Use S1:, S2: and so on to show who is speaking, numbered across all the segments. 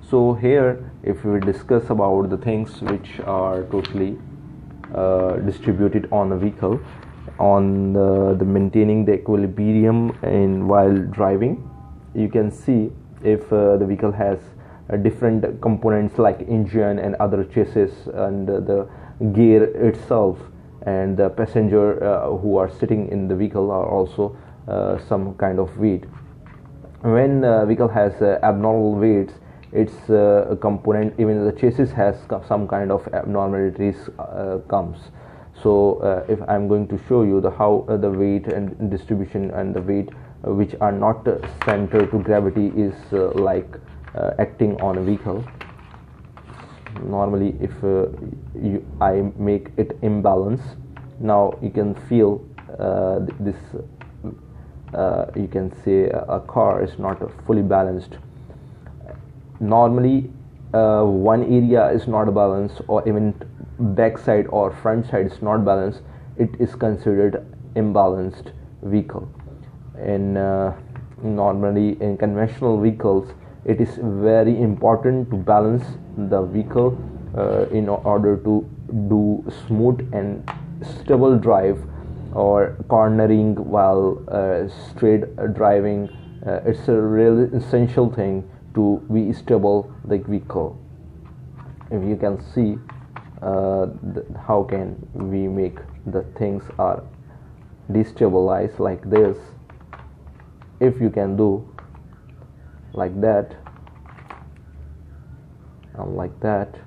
S1: So here, if we discuss about the things which are totally distributed on a vehicle, on the maintaining the equilibrium in while driving, you can see if the vehicle has different components like engine and other chassis and the gear itself, and the passenger who are sitting in the vehicle are also some kind of weight. When the vehicle has abnormal weights, its a component, even the chassis has some kind of abnormalities comes. So if I'm going to show you the how the weight and distribution and the weight which are not centered to gravity is acting on a vehicle. Normally if I make it imbalance, now you can feel this you can say a car is not fully balanced. Normally one area is not balanced, or even back side or front side is not balanced, it is considered imbalanced vehicle. And normally in conventional vehicles, it is very important to balance the vehicle in order to do smooth and stable drive or cornering while straight driving. It's a really essential thing to be stable the vehicle. If you can see how can we make the things are destabilized like this. If you can do like that and like that,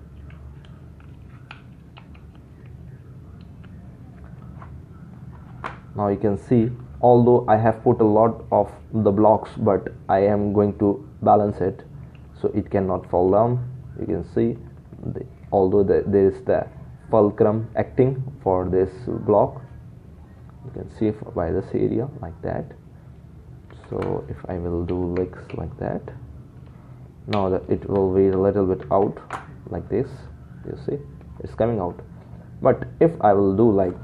S1: now you can see, although I have put a lot of the blocks, but I am going to balance it so it cannot fall down. You can see although there is the fulcrum acting for this block, you can see by this area like that. So if I will do like that, now that it will weigh a little bit out like this, you see it's coming out. But if I will do like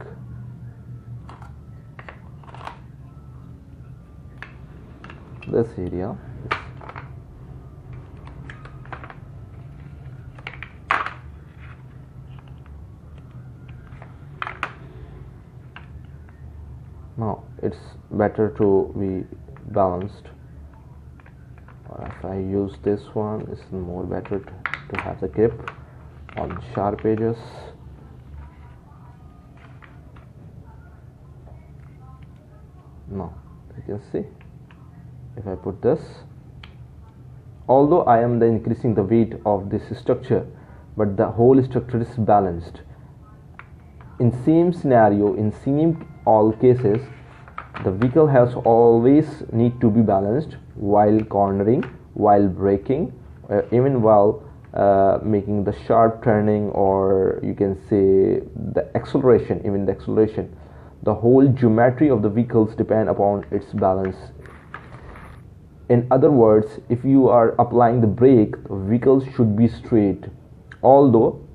S1: this area, now it's better to be balanced. Or if I use this one, it's more better to have the grip on sharp edges. Now you can see if I put this, although I am then increasing the weight of this structure, but the whole structure is balanced. In same scenario, in same all cases, the vehicle has always need to be balanced while cornering, while braking, even while making the sharp turning, or you can say the acceleration. Even the acceleration, the whole geometry of the vehicles depend upon its balance. In other words, if you are applying the brake, the vehicle should be straight. Although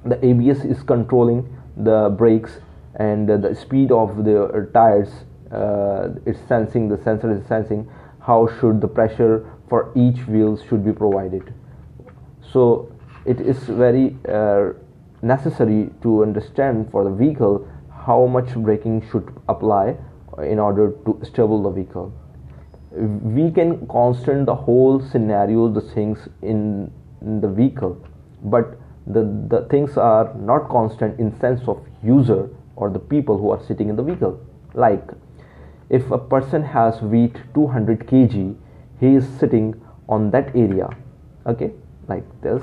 S1: the ABS is controlling the brakes and the speed of the tires, it's sensing, the sensor is sensing how should the pressure for each wheel should be provided. So it is very necessary to understand for the vehicle how much braking should apply in order to stable the vehicle. We can constant the whole scenario, the things in the vehicle, but the things are not constant in sense of user or the people who are sitting in the vehicle. Like if a person has weight 200 kg, he is sitting on that area, okay, like this.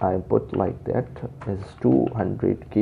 S1: I put like that is 200 kg.